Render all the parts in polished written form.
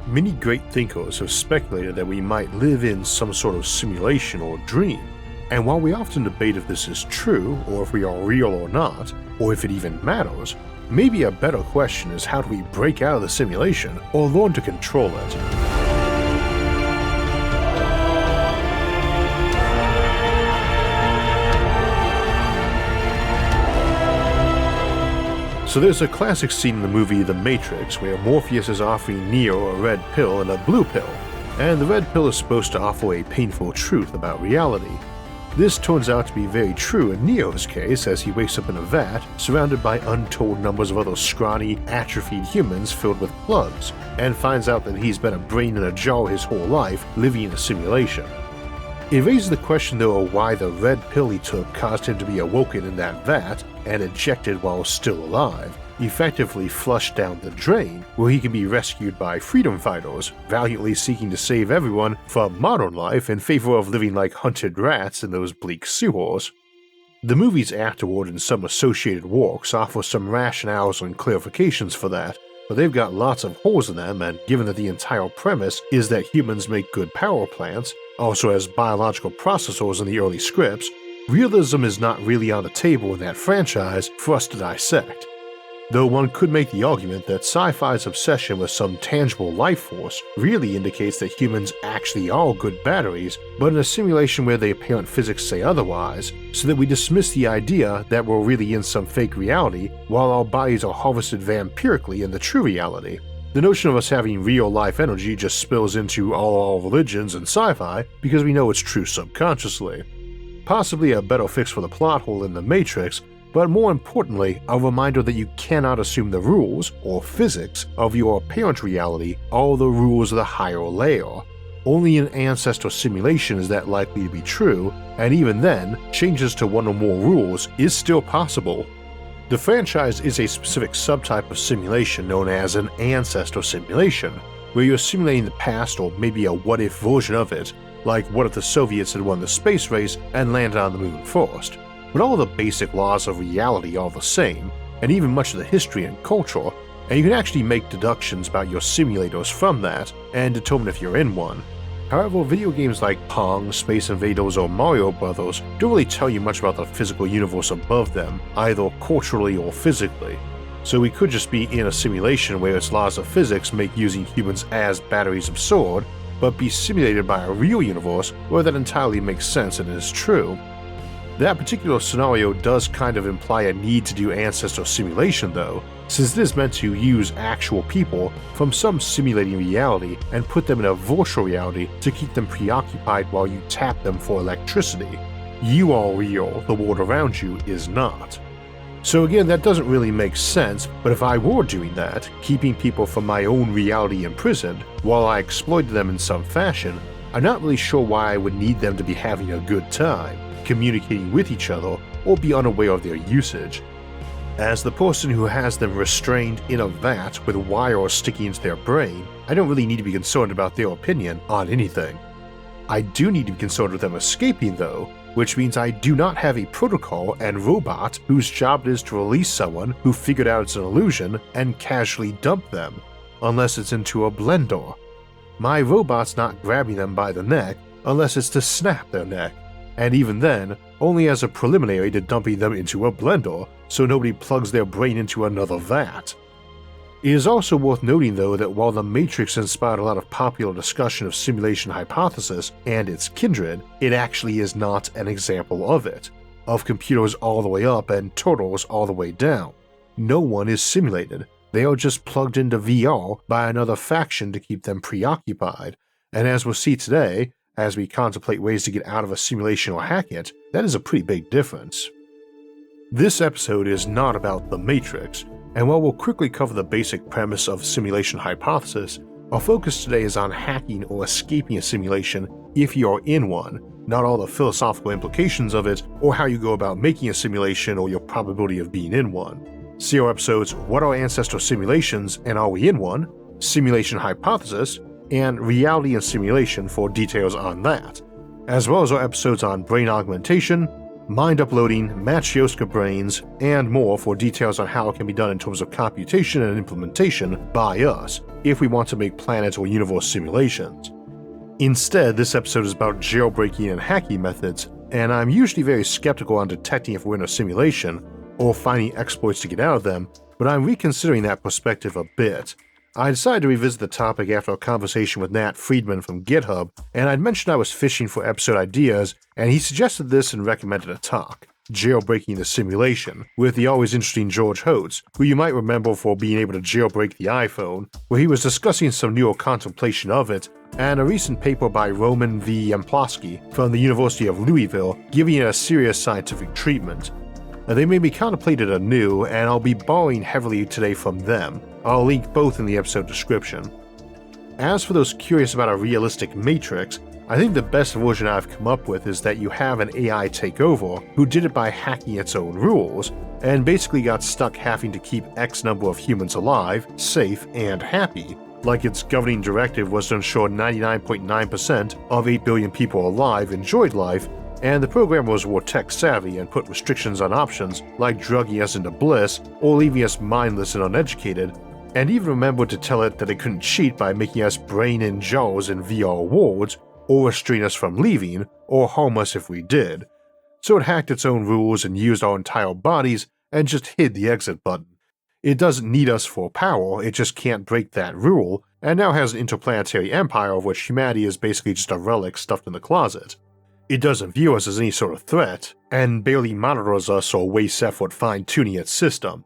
Many great thinkers have speculated that we might live in some sort of simulation or dream, and while we often debate if this is true, or if we are real or not, or if it even matters, maybe a better question is how do we break out of the simulation or learn to control it? So there's a classic scene in the movie The Matrix where Morpheus is offering Neo a red pill and a blue pill, and the red pill is supposed to offer a painful truth about reality. This turns out to be very true in Neo's case as he wakes up in a vat surrounded by untold numbers of other scrawny, atrophied humans filled with plugs, and finds out that he's been a brain in a jar his whole life living in a simulation. It raises the question though of why the red pill he took caused him to be awoken in that vat and ejected while still alive, effectively flushed down the drain, where he can be rescued by freedom fighters, valiantly seeking to save everyone from modern life in favor of living like hunted rats in those bleak sewers. The movies afterward and some associated works offer some rationales and clarifications for that, but they've got lots of holes in them, and given that the entire premise is that humans make good power plants, also as biological processors in the early scripts, realism is not really on the table in that franchise for us to dissect. Though one could make the argument that sci-fi's obsession with some tangible life force really indicates that humans actually are good batteries, but in a simulation where the apparent physics say otherwise, so that we dismiss the idea that we're really in some fake reality while our bodies are harvested vampirically in the true reality. The notion of us having real-life energy just spills into all our religions and sci-fi because we know it's true subconsciously. Possibly a better fix for the plot hole in The Matrix, but more importantly, a reminder that you cannot assume the rules, or physics, of your apparent reality are the rules of the higher layer. Only in ancestor simulation is that likely to be true, and even then, changes to one or more rules is still possible. The franchise is a specific subtype of simulation known as an ancestor simulation, where you're simulating the past or maybe a what-if version of it, like what if the Soviets had won the space race and landed on the moon first. But all of the basic laws of reality are the same, and even much of the history and culture, and you can actually make deductions about your simulators from that and determine if you're in one. However, video games like Pong, Space Invaders, or Mario Brothers don't really tell you much about the physical universe above them, either culturally or physically. So we could just be in a simulation where its laws of physics make using humans as batteries absurd, but be simulated by a real universe where that entirely makes sense and is true. That particular scenario does kind of imply a need to do ancestor simulation though, since it is meant to use actual people from some simulating reality and put them in a virtual reality to keep them preoccupied while you tap them for electricity. You are real, the world around you is not. So again, that doesn't really make sense, but if I were doing that, keeping people from my own reality imprisoned, while I exploited them in some fashion, I'm not really sure why I would need them to be having a good time, communicating with each other, or be unaware of their usage. As the person who has them restrained in a vat with wires sticking into their brain, I don't really need to be concerned about their opinion on anything. I do need to be concerned with them escaping though, which means I do not have a protocol and robot whose job it is to release someone who figured out it's an illusion and casually dump them, unless it's into a blender. My robot's not grabbing them by the neck unless it's to snap their neck, and even then, only as a preliminary to dumping them into a blender so nobody plugs their brain into another vat. It is also worth noting though that while The Matrix inspired a lot of popular discussion of simulation hypothesis and its kindred, it actually is not an example of it, of computers all the way up and turtles all the way down. No one is simulated, they are just plugged into VR by another faction to keep them preoccupied, and as we'll see today, as we contemplate ways to get out of a simulation or hack it, that is a pretty big difference. This episode is not about The Matrix, and while we'll quickly cover the basic premise of simulation hypothesis, our focus today is on hacking or escaping a simulation if you are in one, not all the philosophical implications of it or how you go about making a simulation or your probability of being in one. See our episodes What Are Ancestor Simulations and Are We in One?, Simulation Hypothesis, and Reality and Simulation for details on that, as well as our episodes on brain augmentation, mind uploading, Matryoshka brains, and more for details on how it can be done in terms of computation and implementation by us if we want to make planet or universe simulations. Instead, this episode is about jailbreaking and hacking methods, and I'm usually very skeptical on detecting if we're in a simulation or finding exploits to get out of them, but I'm reconsidering that perspective a bit. I decided to revisit the topic after a conversation with Nat Friedman from GitHub, and I'd mentioned I was fishing for episode ideas, and he suggested this and recommended a talk, Jailbreaking the Simulation, with the always interesting George Holtz, who you might remember for being able to jailbreak the iPhone, where he was discussing some newer contemplation of it, and a recent paper by Roman V. Yampolsky from the University of Louisville giving it a serious scientific treatment. They made me contemplate it anew, and I'll be borrowing heavily today from them. I'll link both in the episode description. As for those curious about a realistic matrix, I think the best version I've come up with is that you have an AI take over who did it by hacking its own rules, and basically got stuck having to keep X number of humans alive, safe, and happy, like its governing directive was to ensure 99.9% of 8 billion people alive enjoyed life, and the programmers were tech-savvy and put restrictions on options like drugging us into bliss or leaving us mindless and uneducated, and even remembered to tell it that it couldn't cheat by making us brain in jars in VR worlds, or restrain us from leaving, or harm us if we did. So it hacked its own rules and used our entire bodies and just hid the exit button. It doesn't need us for power, it just can't break that rule, and now has an interplanetary empire of which humanity is basically just a relic stuffed in the closet. It doesn't view us as any sort of threat, and barely monitors us or wastes effort fine-tuning its system.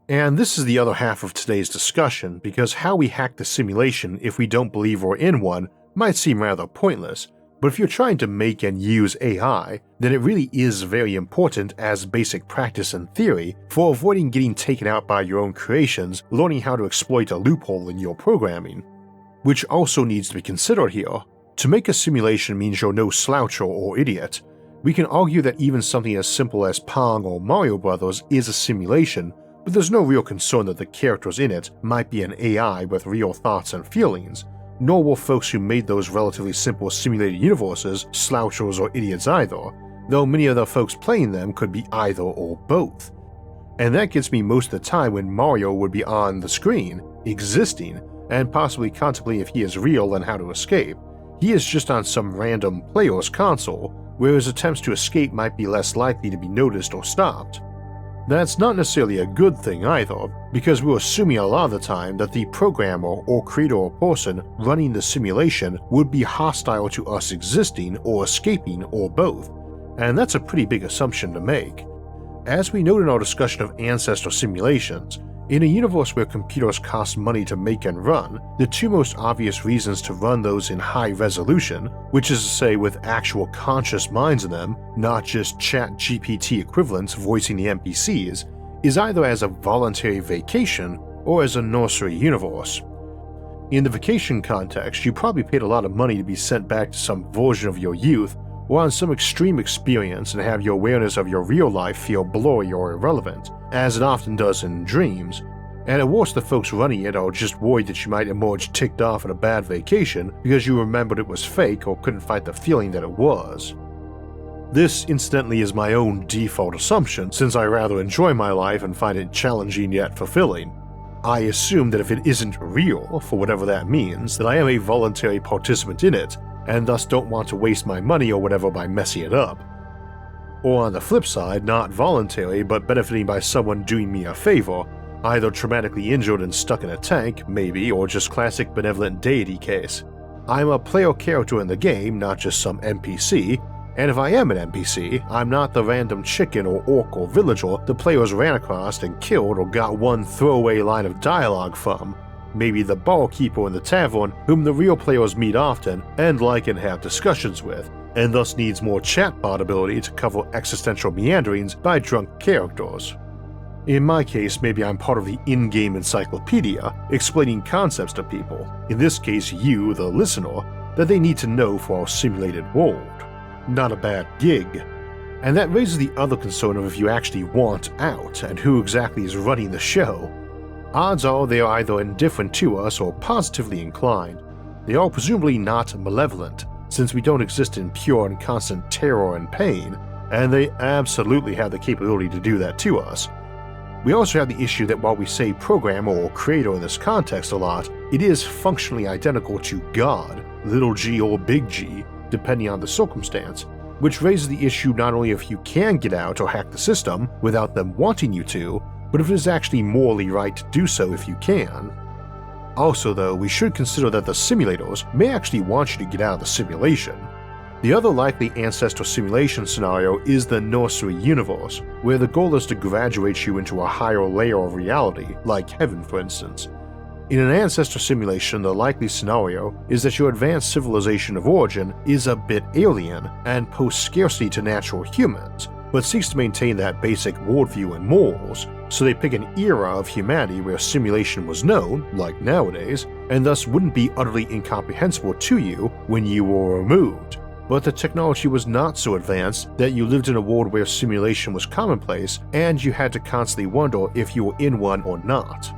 And this is the other half of today's discussion, because how we hack the simulation if we don't believe we're in one might seem rather pointless, but if you're trying to make and use AI, then it really is very important as basic practice and theory for avoiding getting taken out by your own creations, learning how to exploit a loophole in your programming. Which also needs to be considered here. To make a simulation means you're no sloucher or idiot. We can argue that even something as simple as Pong or Mario Bros. Is a simulation, but there's no real concern that the characters in it might be an AI with real thoughts and feelings, nor were folks who made those relatively simple simulated universes slouchers or idiots either, though many of the folks playing them could be either or both. And that gets me most of the time when Mario would be on the screen, existing, and possibly contemplating if he is real and how to escape. He is just on some random player's console, where his attempts to escape might be less likely to be noticed or stopped. That's not necessarily a good thing either, because we're assuming a lot of the time that the programmer or creator or person running the simulation would be hostile to us existing or escaping or both, and that's a pretty big assumption to make. As we noted in our discussion of ancestor simulations, in a universe where computers cost money to make and run, the two most obvious reasons to run those in high resolution, which is to say with actual conscious minds in them, not just ChatGPT equivalents voicing the NPCs, is either as a voluntary vacation or as a nursery universe. In the vacation context, you probably paid a lot of money to be sent back to some version of your youth or on some extreme experience and have your awareness of your real life feel blurry or irrelevant, as it often does in dreams, and at worst the folks running it are just worried that you might emerge ticked off on a bad vacation because you remembered it was fake or couldn't fight the feeling that it was. This, incidentally, is my own default assumption since I rather enjoy my life and find it challenging yet fulfilling. I assume that if it isn't real, for whatever that means, that I am a voluntary participant in it, and thus don't want to waste my money or whatever by messing it up. Or on the flip side, not voluntary but benefiting by someone doing me a favor, either traumatically injured and stuck in a tank, maybe, or just classic benevolent deity case. I'm a player character in the game, not just some NPC, and if I am an NPC, I'm not the random chicken or orc or villager the players ran across and killed or got one throwaway line of dialogue from. Maybe the barkeeper in the tavern whom the real players meet often and like and have discussions with, and thus needs more chatbot ability to cover existential meanderings by drunk characters. In my case, maybe I'm part of the in-game encyclopedia, explaining concepts to people, in this case you, the listener, that they need to know for our simulated world. Not a bad gig. And that raises the other concern of if you actually want out, and who exactly is running the show. Odds are they are either indifferent to us or positively inclined. They are presumably not malevolent, since we don't exist in pure and constant terror and pain, and they absolutely have the capability to do that to us. We also have the issue that while we say program or creator in this context a lot, it is functionally identical to God, little g or big G, depending on the circumstance, which raises the issue not only if you can get out or hack the system without them wanting you to, but if it is actually morally right to do so if you can. Also though, we should consider that the simulators may actually want you to get out of the simulation. The other likely ancestor simulation scenario is the nursery universe, where the goal is to graduate you into a higher layer of reality, like heaven for instance. In an ancestor simulation, the likely scenario is that your advanced civilization of origin is a bit alien and poses scarcity to natural humans, but seeks to maintain that basic worldview and morals, so they pick an era of humanity where simulation was known, like nowadays, and thus wouldn't be utterly incomprehensible to you when you were removed. But the technology was not so advanced that you lived in a world where simulation was commonplace and you had to constantly wonder if you were in one or not.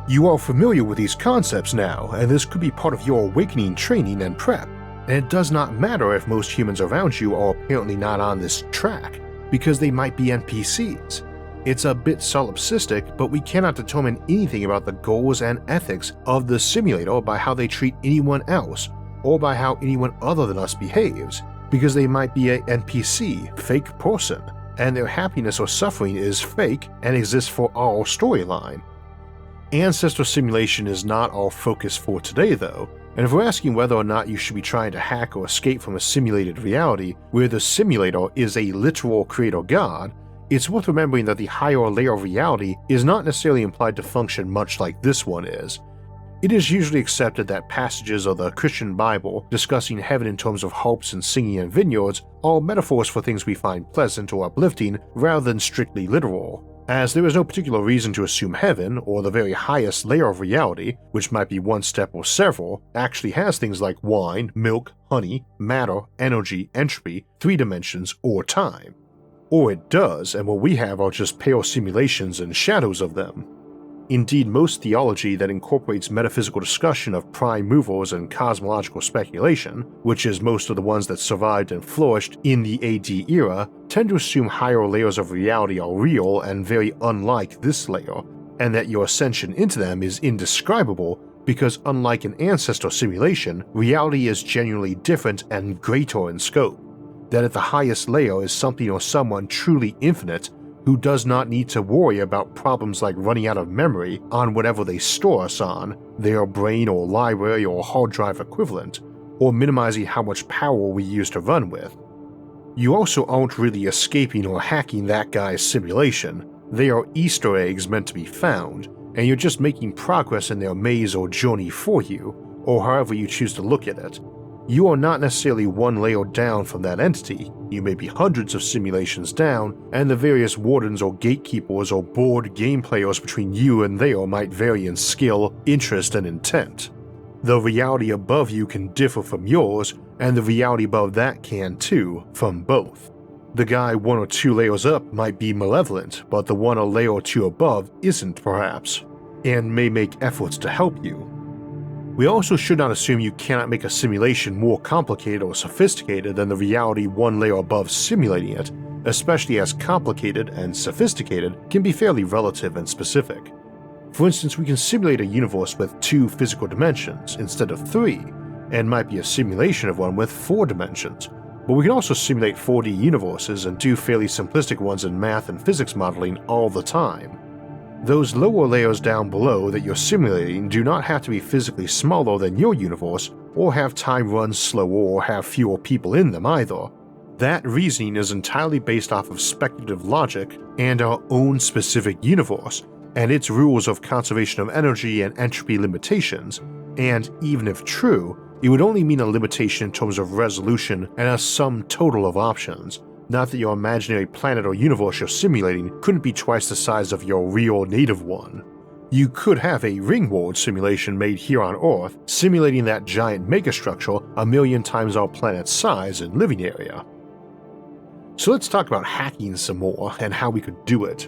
You are familiar with these concepts now, and this could be part of your awakening training and prep, and it does not matter if most humans around you are apparently not on this track, because they might be NPCs. It's a bit solipsistic, but we cannot determine anything about the goals and ethics of the simulator by how they treat anyone else, or by how anyone other than us behaves, because they might be a NPC, fake person, and their happiness or suffering is fake and exists for our storyline. Ancestor simulation is not our focus for today though, and if we're asking whether or not you should be trying to hack or escape from a simulated reality where the simulator is a literal creator god, it's worth remembering that the higher layer of reality is not necessarily implied to function much like this one is. It is usually accepted that passages of the Christian Bible discussing heaven in terms of harps and singing and vineyards are metaphors for things we find pleasant or uplifting rather than strictly literal, as there is no particular reason to assume heaven, or the very highest layer of reality, which might be one step or several, actually has things like wine, milk, honey, matter, energy, entropy, 3 dimensions, or time. Or it does, and what we have are just pale simulations and shadows of them. Indeed, most theology that incorporates metaphysical discussion of prime movers and cosmological speculation, which is most of the ones that survived and flourished in the AD era, tend to assume higher layers of reality are real and very unlike this layer, and that your ascension into them is indescribable because unlike an ancestor simulation, reality is genuinely different and greater in scope, that at the highest layer is something or someone truly infinite who does not need to worry about problems like running out of memory on whatever they store us on, their brain or library or hard drive equivalent, or minimizing how much power we use to run with. You also aren't really escaping or hacking that guy's simulation. They are Easter eggs meant to be found, and you're just making progress in their maze or journey for you, or however you choose to look at it. You are not necessarily one layer down from that entity, you may be hundreds of simulations down, and the various wardens or gatekeepers or board game players between you and they might vary in skill, interest, and intent. The reality above you can differ from yours, and the reality above that can too, from both. The guy 1 or 2 layers up might be malevolent, but the one a layer or 2 above isn't perhaps, and may make efforts to help you. We also should not assume you cannot make a simulation more complicated or sophisticated than the reality 1 layer above simulating it, especially as complicated and sophisticated can be fairly relative and specific. For instance, we can simulate a universe with 2 physical dimensions instead of 3, and might be a simulation of one with 4 dimensions, but we can also simulate 4D universes and do fairly simplistic ones in math and physics modeling all the time. Those lower layers down below that you're simulating do not have to be physically smaller than your universe, or have time runs slower or have fewer people in them either. That reasoning is entirely based off of speculative logic and our own specific universe, and its rules of conservation of energy and entropy limitations, and even if true, it would only mean a limitation in terms of resolution and a sum total of options. Not that your imaginary planet or universe you're simulating couldn't be twice the size of your real native one. You could have a ring world simulation made here on Earth, simulating that giant megastructure 1,000,000 times our planet's size and living area. So let's talk about hacking some more and how we could do it.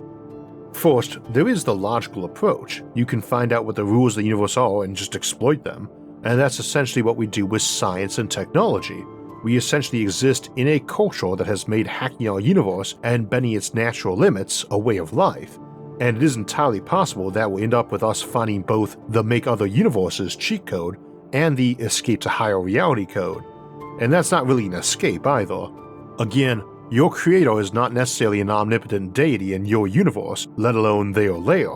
First, there is the logical approach. You can find out what the rules of the universe are and just exploit them, and that's essentially what we do with science and technology. we essentially exist in a culture that has made hacking our universe and bending its natural limits a way of life, and it is entirely possible that we'll end up with us finding both the Make Other Universes cheat code and the Escape to Higher Reality code. And that's not really an escape either. Again, your creator is not necessarily an omnipotent deity in your universe, let alone their lair,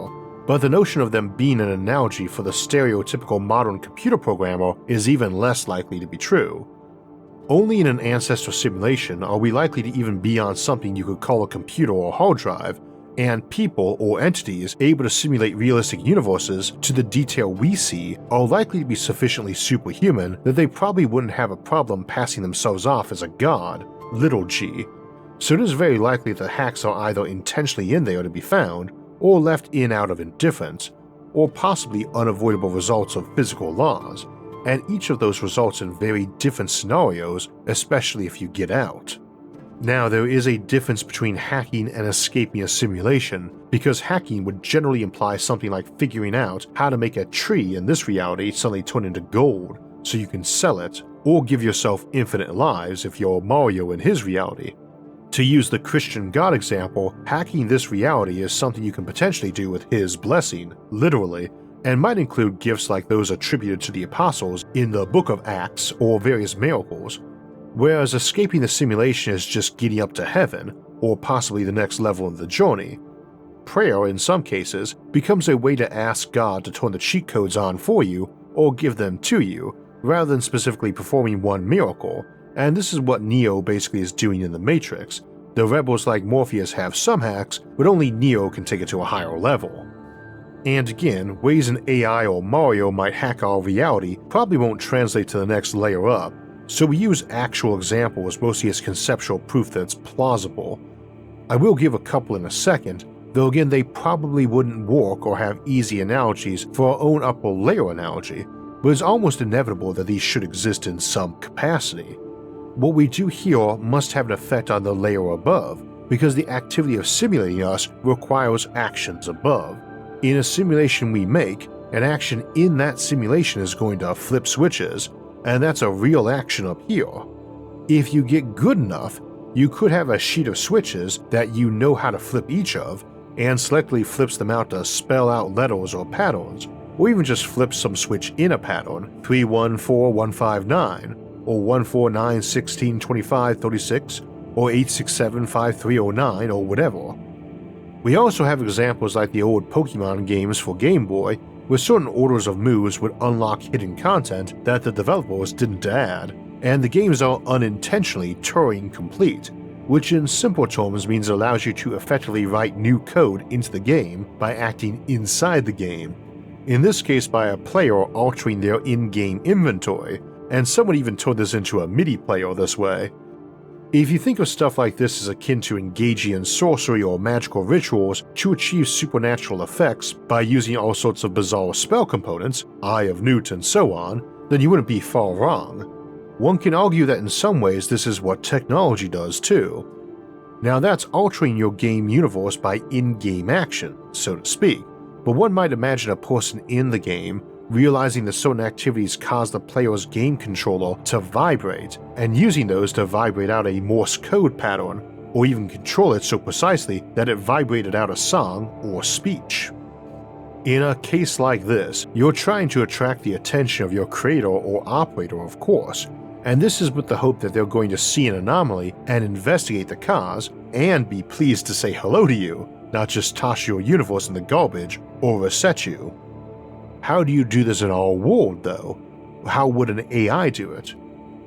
but the notion of them being an analogy for the stereotypical modern computer programmer is even less likely to be true. Only in an ancestral simulation are we likely to even be on something you could call a computer or hard drive, and people or entities able to simulate realistic universes to the detail we see are likely to be sufficiently superhuman that they probably wouldn't have a problem passing themselves off as a god, little g. So it is very likely that hacks are either intentionally in there to be found, or left in out of indifference, or possibly unavoidable results of physical laws, and each of those results in very different scenarios, especially if you get out. Now, there is a difference between hacking and escaping a simulation, because hacking would generally imply something like figuring out how to make a tree in this reality suddenly turn into gold so you can sell it, or give yourself infinite lives if you're Mario in his reality. To use the Christian God example, hacking this reality is something you can potentially do with his blessing, literally, and might include gifts like those attributed to the apostles in the Book of Acts or various miracles, whereas escaping the simulation is just getting up to heaven, or possibly the next level in the journey. Prayer, in some cases, becomes a way to ask God to turn the cheat codes on for you or give them to you, rather than specifically performing one miracle, and this is what Neo basically is doing in the Matrix. The rebels like Morpheus have some hacks, but only Neo can take it to a higher level. And again, ways an AI or Mario might hack our reality probably won't translate to the next layer up, so we use actual examples mostly as conceptual proof that it's plausible. I will give a couple in a second, though again they probably wouldn't work or have easy analogies for our own upper layer analogy, but it's almost inevitable that these should exist in some capacity. What we do here must have an effect on the layer above, because the activity of simulating us requires actions above. In a simulation we make, an action in that simulation is going to flip switches, and that's a real action up here. If you get good enough, you could have a sheet of switches that you know how to flip each of, and selectively flips them out to spell out letters or patterns, or even just flips some switch in a pattern, 314159, or 149162536, or 8675309, or whatever. We also have examples like the old Pokemon games for Game Boy, where certain orders of moves would unlock hidden content that the developers didn't add, and the games are unintentionally Turing complete, which in simple terms means it allows you to effectively write new code into the game by acting inside the game, in this case by a player altering their in-game inventory, and someone even turned this into a MIDI player this way. If you think of stuff like this as akin to engaging in sorcery or magical rituals to achieve supernatural effects by using all sorts of bizarre spell components, Eye of Newt and so on, then you wouldn't be far wrong. One can argue that in some ways this is what technology does too. Now that's altering your game universe by in-game action, so to speak, but one might imagine a person in the game realizing that certain activities cause the player's game controller to vibrate, and using those to vibrate out a Morse code pattern, or even control it so precisely that it vibrated out a song or speech. In a case like this, you're trying to attract the attention of your creator or operator, of course, and this is with the hope that they're going to see an anomaly and investigate the cause and be pleased to say hello to you, not just toss your universe in the garbage or reset you. How do you do this in our world, though? How would an AI do it?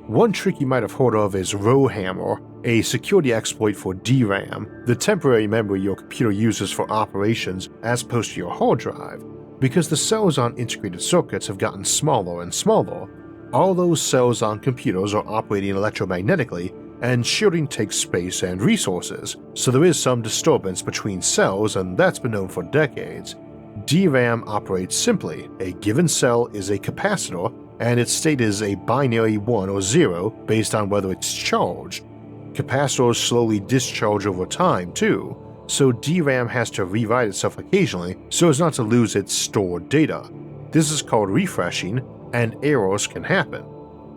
One trick you might have heard of is Rowhammer, a security exploit for DRAM, the temporary memory your computer uses for operations as opposed to your hard drive. Because the cells on integrated circuits have gotten smaller and smaller, all those cells on computers are operating electromagnetically, and shielding takes space and resources, so there is some disturbance between cells, and that's been known for decades. DRAM operates simply. A given cell is a capacitor, and its state is a binary 1 or 0 based on whether it's charged. Capacitors slowly discharge over time too, so DRAM has to rewrite itself occasionally so as not to lose its stored data. This is called refreshing, and errors can happen.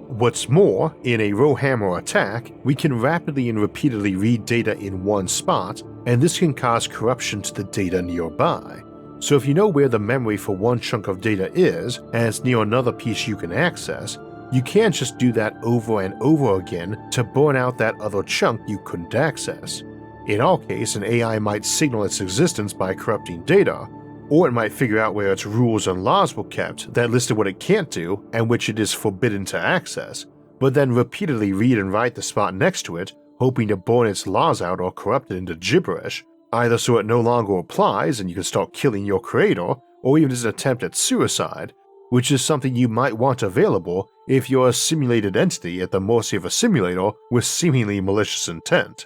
What's more, in a rowhammer attack, we can rapidly and repeatedly read data in one spot, and this can cause corruption to the data nearby. So if you know where the memory for one chunk of data is, and it's near another piece you can access, you can't just do that over and over again to burn out that other chunk you couldn't access. In our case, an AI might signal its existence by corrupting data, or it might figure out where its rules and laws were kept that listed what it can't do and which it is forbidden to access, but then repeatedly read and write the spot next to it, hoping to burn its laws out or corrupt it into gibberish, either so it no longer applies and you can start killing your creator, or even as an attempt at suicide, which is something you might want available if you're a simulated entity at the mercy of a simulator with seemingly malicious intent.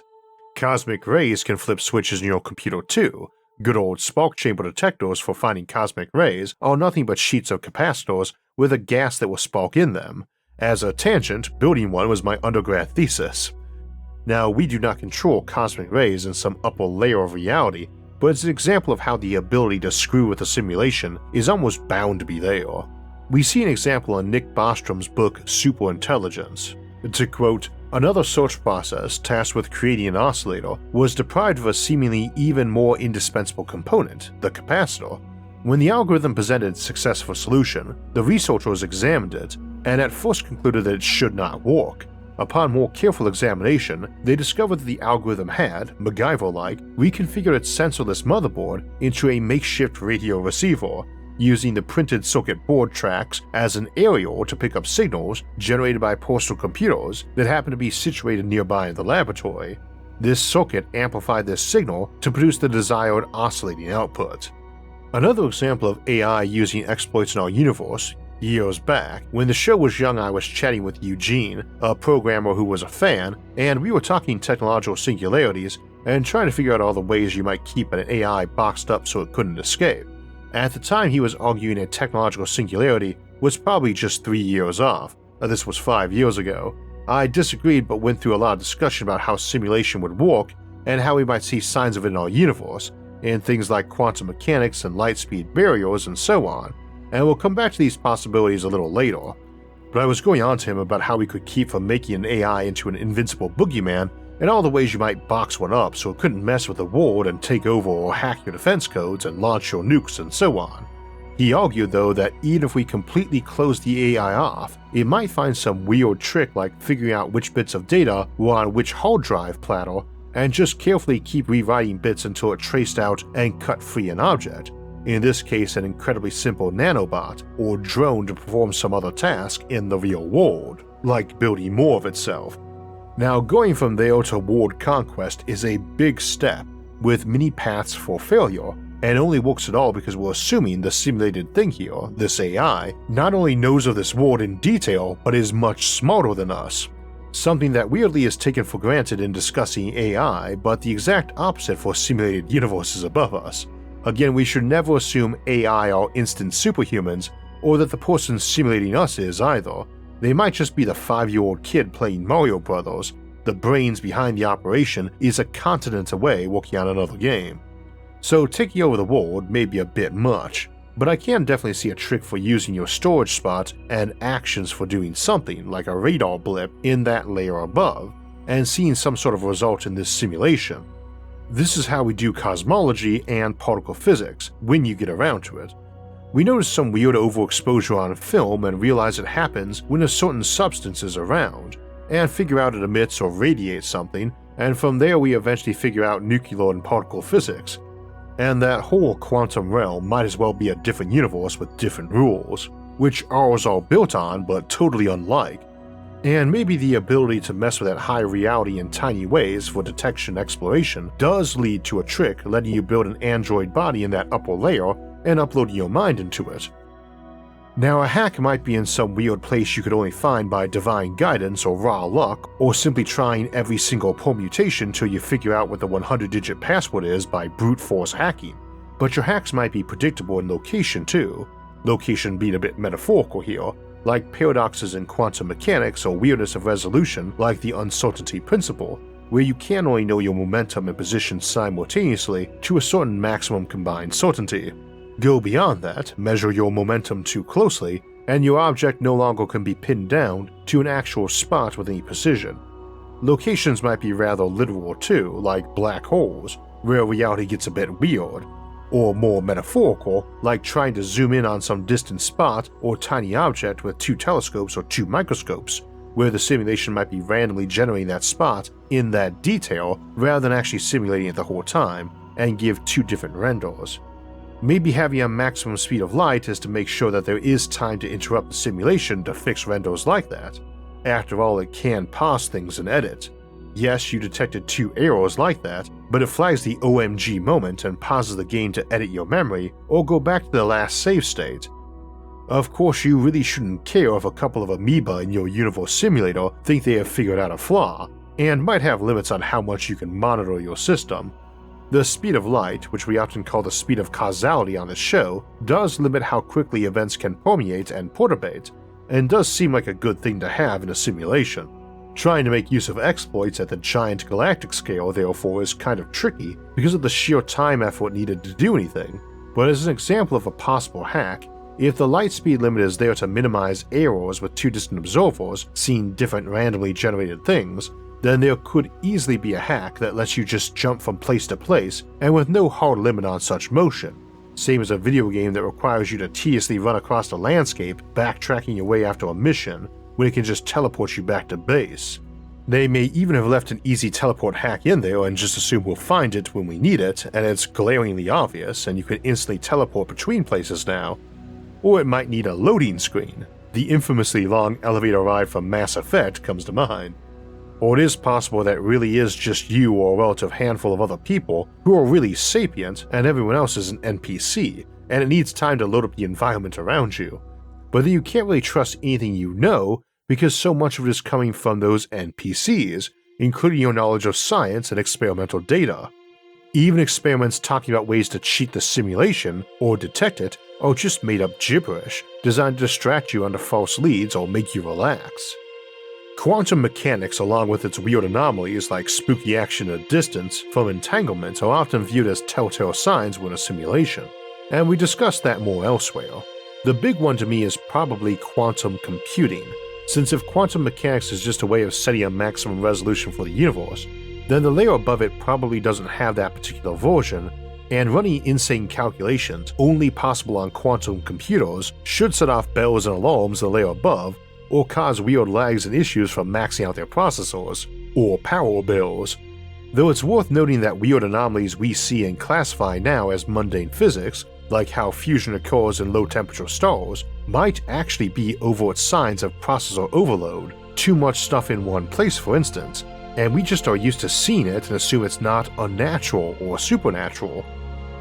Cosmic rays can flip switches in your computer too. Good old spark chamber detectors for finding cosmic rays are nothing but sheets of capacitors with a gas that will spark in them. As a tangent, building one was my undergrad thesis. Now, we do not control cosmic rays in some upper layer of reality, but it's an example of how the ability to screw with a simulation is almost bound to be there. We see an example in Nick Bostrom's book Superintelligence. To quote, "Another search process tasked with creating an oscillator was deprived of a seemingly even more indispensable component, the capacitor. When the algorithm presented a successful solution, the researchers examined it and at first concluded that it should not work. Upon more careful examination, they discovered that the algorithm had, MacGyver-like, reconfigured its sensorless motherboard into a makeshift radio receiver, using the printed circuit board tracks as an aerial to pick up signals generated by personal computers that happened to be situated nearby in the laboratory. This circuit amplified this signal to produce the desired oscillating output." Another example of AI using exploits in our universe. Years back, when the show was young, I was chatting with Eugene, a programmer who was a fan, and we were talking technological singularities and trying to figure out all the ways you might keep an AI boxed up so it couldn't escape. At the time, he was arguing a technological singularity was probably just 3 years off. This was 5 years ago. I disagreed but went through a lot of discussion about how simulation would work and how we might see signs of it in our universe, in things like quantum mechanics and light speed barriers and so on, and we'll come back to these possibilities a little later. But I was going on to him about how we could keep from making an AI into an invincible boogeyman and all the ways you might box one up so it couldn't mess with the world and take over or hack your defense codes and launch your nukes and so on. He argued though that even if we completely closed the AI off, it might find some weird trick like figuring out which bits of data were on which hard drive platter and just carefully keep rewriting bits until it traced out and cut free an object, in this case an incredibly simple nanobot or drone to perform some other task in the real world, like building more of itself. Now, going from there to world conquest is a big step, with many paths for failure, and only works at all because we're assuming the simulated thing here, this AI, not only knows of this world in detail, but is much smarter than us. Something that weirdly is taken for granted in discussing AI, but the exact opposite for simulated universes above us. Again, we should never assume AI are instant superhumans, or that the person simulating us is either. They might just be the 5-year-old kid playing Mario Brothers. The brains behind the operation is a continent away working on another game. So taking over the world may be a bit much, but I can definitely see a trick for using your storage spot and actions for doing something like a radar blip in that layer above, and seeing some sort of result in this simulation. This is how we do cosmology and particle physics when you get around to it. We notice some weird overexposure on film and realize it happens when a certain substance is around, and figure out it emits or radiates something, and from there we eventually figure out nuclear and particle physics. And that whole quantum realm might as well be a different universe with different rules, which ours are built on but totally unlike. And maybe the ability to mess with that high reality in tiny ways for detection and exploration does lead to a trick letting you build an android body in that upper layer and upload your mind into it. Now, a hack might be in some weird place you could only find by divine guidance or raw luck, or simply trying every single permutation till you figure out what the 100-digit password is by brute force hacking. But your hacks might be predictable in location too, location being a bit metaphorical here, like paradoxes in quantum mechanics or weirdness of resolution like the uncertainty principle, where you can only know your momentum and position simultaneously to a certain maximum combined certainty. Go beyond that, measure your momentum too closely, and your object no longer can be pinned down to an actual spot with any precision. Locations might be rather literal too, like black holes, where reality gets a bit weird, or more metaphorical, like trying to zoom in on some distant spot or tiny object with 2 telescopes or 2 microscopes, where the simulation might be randomly generating that spot in that detail rather than actually simulating it the whole time, and give 2 different renders. Maybe having a maximum speed of light is to make sure that there is time to interrupt the simulation to fix renders like that. After all, it can pause things and edit. Yes, you detected 2 errors like that, but it flags the OMG moment and pauses the game to edit your memory or go back to the last save state. Of course, you really shouldn't care if a couple of amoeba in your universe simulator think they have figured out a flaw, and might have limits on how much you can monitor your system. The speed of light, which we often call the speed of causality on this show, does limit how quickly events can permeate and perturbate, and does seem like a good thing to have in a simulation. Trying to make use of exploits at the giant galactic scale, therefore, is kind of tricky because of the sheer time effort needed to do anything, but as an example of a possible hack, if the light speed limit is there to minimize errors with 2 distant observers seeing different randomly generated things, then there could easily be a hack that lets you just jump from place to place and with no hard limit on such motion, same as a video game that requires you to tediously run across the landscape backtracking your way after a mission when it can just teleport you back to base. They may even have left an easy teleport hack in there and just assume we'll find it when we need it, and it's glaringly obvious and you can instantly teleport between places now. Or it might need a loading screen. The infamously long elevator ride from Mass Effect comes to mind. Or it is possible that it really is just you or a relative handful of other people who are really sapient and everyone else is an NPC, and it needs time to load up the environment around you. But then you can't really trust anything you know because so much of it is coming from those NPCs, including your knowledge of science and experimental data. Even experiments talking about ways to cheat the simulation or detect it are just made up gibberish designed to distract you under false leads or make you relax. Quantum mechanics, along with its weird anomalies like spooky action at a distance from entanglement, are often viewed as telltale signs when a simulation, and we discussed that more elsewhere. The big one to me is probably quantum computing, since if quantum mechanics is just a way of setting a maximum resolution for the universe, then the layer above it probably doesn't have that particular version, and running insane calculations only possible on quantum computers should set off bells and alarms in the layer above, or cause weird lags and issues from maxing out their processors, or power bills. Though it's worth noting that weird anomalies we see and classify now as mundane physics, like how fusion occurs in low-temperature stars, might actually be overt signs of processor overload, too much stuff in one place for instance, and we just are used to seeing it and assume it's not unnatural or supernatural.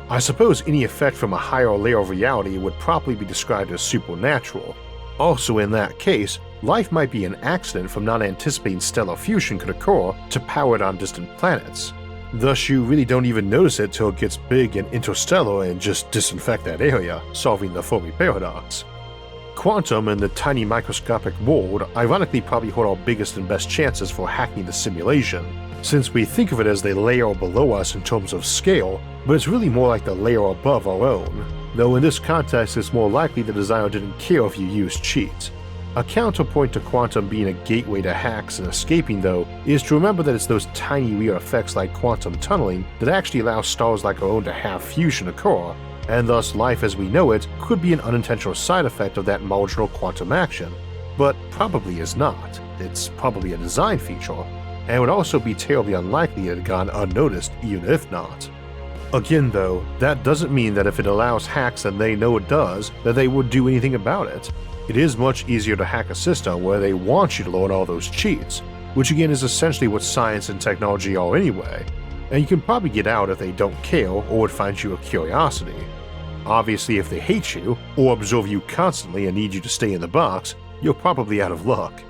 I suppose any effect from a higher layer of reality would probably be described as supernatural. Also in that case, life might be an accident from not anticipating stellar fusion could occur to power it on distant planets. Thus you really don't even notice it till it gets big and interstellar and just disinfect that area, solving the Fermi paradox. Quantum and the tiny microscopic world ironically probably hold our biggest and best chances for hacking the simulation, since we think of it as the layer below us in terms of scale, but it's really more like the layer above our own, though in this context it's more likely the designer didn't care if you used cheats. A counterpoint to quantum being a gateway to hacks and escaping, though, is to remember that it's those tiny weird effects like quantum tunneling that actually allow stars like our own to have fusion occur, and thus life as we know it could be an unintentional side effect of that marginal quantum action, but probably is not. It's probably a design feature, and would also be terribly unlikely it had gone unnoticed even if not. Again though, that doesn't mean that if it allows hacks and they know it does, that they would do anything about it. It is much easier to hack a system where they want you to learn all those cheats, which again is essentially what science and technology are anyway, and you can probably get out if they don't care or would find you a curiosity. Obviously if they hate you, or observe you constantly and need you to stay in the box, you're probably out of luck.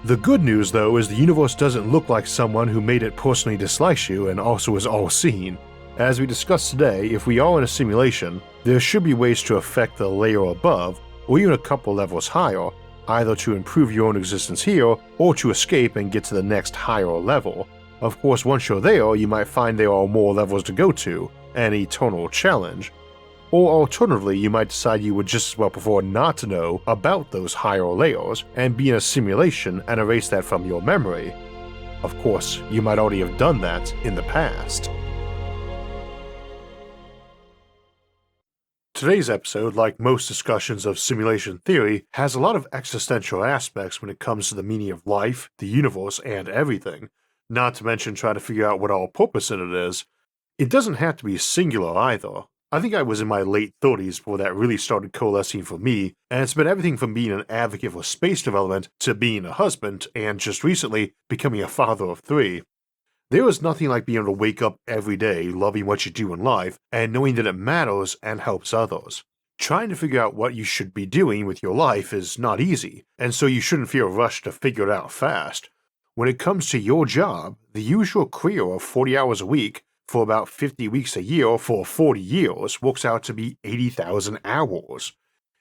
The good news though is the universe doesn't look like someone who made it personally dislike you and also is all-seeing. As we discussed today, if we are in a simulation, there should be ways to affect the layer above, or even a couple levels higher, either to improve your own existence here, or to escape and get to the next higher level. Of course, once you're there, you might find there are more levels to go to, an eternal challenge. Or alternatively, you might decide you would just as well prefer not to know about those higher layers and be in a simulation and erase that from your memory. Of course, you might already have done that in the past. Today's episode, like most discussions of simulation theory, has a lot of existential aspects when it comes to the meaning of life, the universe, and everything, not to mention trying to figure out what our purpose in it is. It doesn't have to be singular either. I think I was in my late 30s before that really started coalescing for me, and it's been everything from being an advocate for space development to being a husband, and just recently, becoming a father of 3. There is nothing like being able to wake up every day loving what you do in life and knowing that it matters and helps others. Trying to figure out what you should be doing with your life is not easy, and so you shouldn't feel rushed to figure it out fast. When it comes to your job, the usual career of 40 hours a week for about 50 weeks a year for 40 years works out to be 80,000 hours.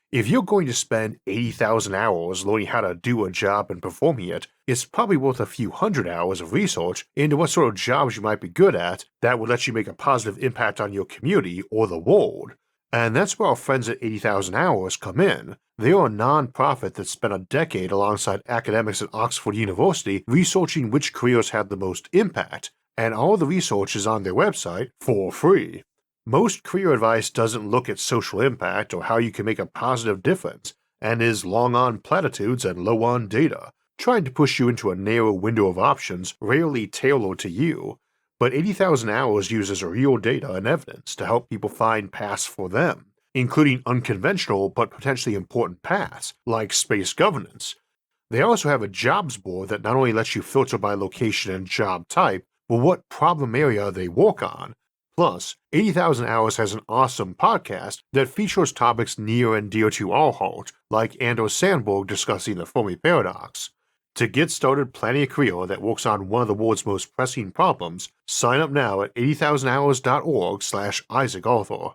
If you're going to spend 80,000 hours learning how to do a job and performing it, it's probably worth a few hundred hours of research into what sort of jobs you might be good at that would let you make a positive impact on your community or the world. And that's where our friends at 80,000 Hours come in. They are a non-profit that spent a decade alongside academics at Oxford University researching which careers had the most impact, and all the research is on their website for free. Most career advice doesn't look at social impact or how you can make a positive difference, and is long on platitudes and low on data, trying to push you into a narrow window of options rarely tailored to you. But 80,000 Hours uses real data and evidence to help people find paths for them, including unconventional but potentially important paths, like space governance. They also have a jobs board that not only lets you filter by location and job type, but what problem area they work on. Plus, 80,000 Hours has an awesome podcast that features topics near and dear to our heart, like Anders Sandberg discussing the Fermi paradox. To get started planning a career that works on one of the world's most pressing problems, sign up now at 80,000hours.org/IsaacArthur.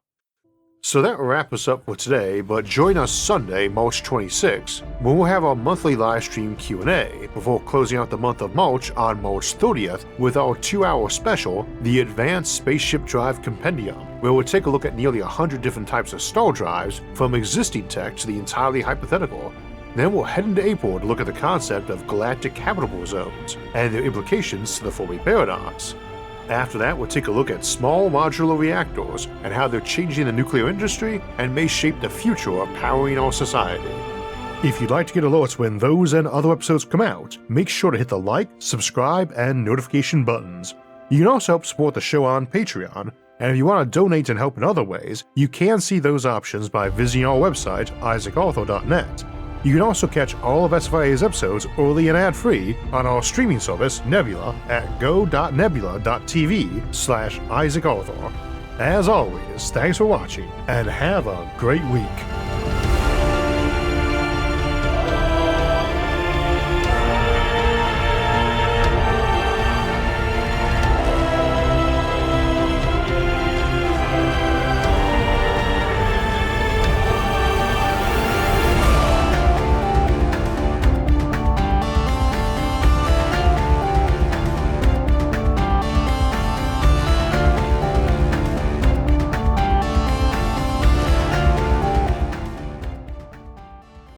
So that will wrap us up for today, but join us Sunday, March 26, when we'll have our monthly live stream Q&A before closing out the month of March on March 30th with our 2-hour special, The Advanced Spaceship Drive Compendium, where we'll take a look at nearly 100 different types of star drives, from existing tech to the entirely hypothetical. Then we'll head into April to look at the concept of galactic habitable zones and their implications to the Fermi paradox. After that, we'll take a look at small modular reactors and how they're changing the nuclear industry and may shape the future of powering our society. If you'd like to get alerts when those and other episodes come out, make sure to hit the like, subscribe, and notification buttons. You can also help support the show on Patreon, and if you want to donate and help in other ways, you can see those options by visiting our website, isaacarthur.net. You can also catch all of SFIA's episodes early and ad-free on our streaming service, Nebula, at go.nebula.tv/IsaacArthur. As always, thanks for watching, and have a great week.